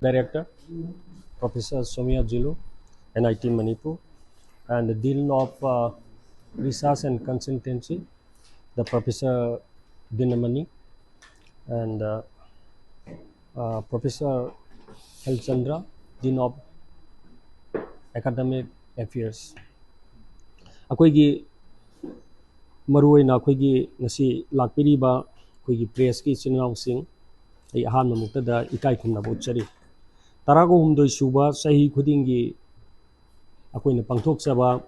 Director, Professor Somya Jilu, NIT Manipur, and the Dean of Research and Consultancy, the Professor Dinamani, and Professor Helchandra, Dean of Academic Affairs. Akoigi maruoina akoigi ngasi lakpiriba akoigi press ki chinnaw sing ai ahanma muktada ikai khumna botchari tarago humdoi suba sahi khudingi akoina pangthoksaba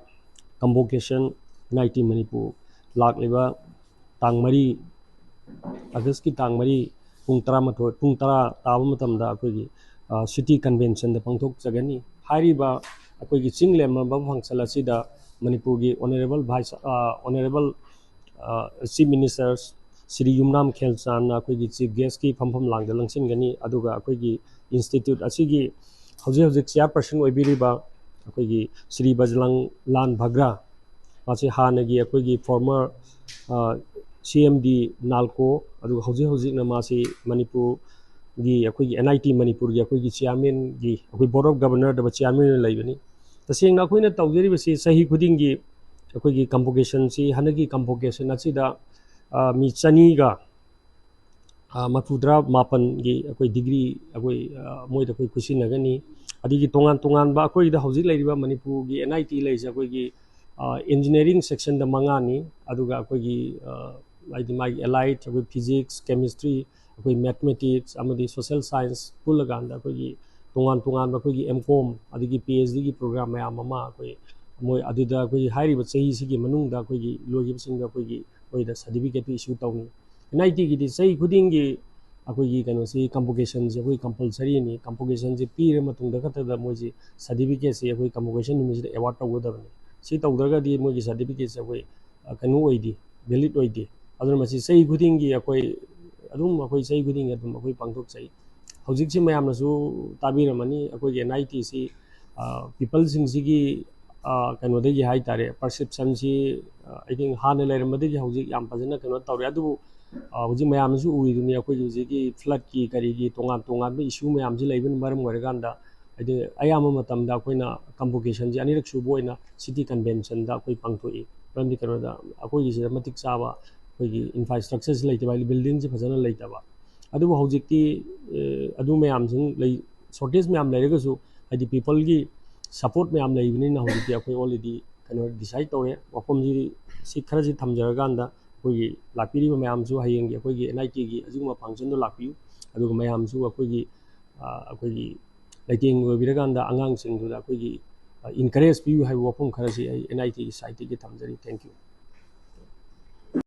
convocation NIT Manipur lakleba tang mari August ki tang mari pung 10 taba matamda akoigi city convention da pangthoklagani hairiba akoigi chinglem ba function asida Manipur ki honorable Chief Ministers Sri Yumnam Khelchan akoigi chief guest ki phampham langda langsingani aduga akoigi institute ashigi hojik chairperson oibiriba akoigi Sri Bajlang Lan Bhagra masi hanagi akoigi former CMD Nalco aduga hojik na masi Manipur gi akoigi NIT Manipur gi akoigi chairman gi akoigi board of governor da chairman laibani taseng na koina tawjeri basi sahi khudingi akoigi convocation si hanagi convocation asida mi chani ga mafudra mapan gi akoi degree akoi moi da koi kusinagani adigi tongan ba akoi da hojik lairiba Manipur gi NIT laisa akoi gi engineering section da mangani aduga akoi gi like my allied akoi physics chemistry akoi mathematics amadi social science pulaganda akoi gi tongan ba akoi gi MCOM adigi PhD gi program maya mama akoi moi aduda akoi hairi ba chahi sigi manungda akoi gi logi singa akoi gi oi da certificate issue tawni NIT gi di sahi khudingi akoi gi kano si convocation je akoi compulsory ni convocation je pire matungda khata da moi ji certificate se akoi convocation ni je award tawgodabani si tawdraga di moi gi certificate se akoi kanu oidi valid oidi aduna masi sahi khudingi akoi adum akoi sahi khudingi adum akoi pangthok sai hojik si mayam nasu tabiramani akoi gi NIT si people sing sigi kano de gi hai tare perception si I think hana leramade gi hojik yam pajana kano tawre adu hojik mayam nasu uiduni akoi gi gi flood ki kari gi tongan be issue mayam ji leibin maram warganda I think ayama matamda akoina convocation ji anirak suboina city convention da akoi pangthoi ramdi kano da akoi gi matik chaba akoi gi infrastructure ji leitaba building ji phajana leitaba adu hojik ti adu mayam jing lei shortage mayam leiragasu adi people gi support mayam leibini na hojik ti akoi already kano decide tawre wakom ji si khara ji thamjaraganda akoi gi lakpiri mayam ju hayeng gi akoi gi NIT gi ajuma function do lakpiu adu mayam ju akoi gi lighting biraganda angang sing du akoi gi encourage piu hai wakom khara ji NIT site gi thamjari thank you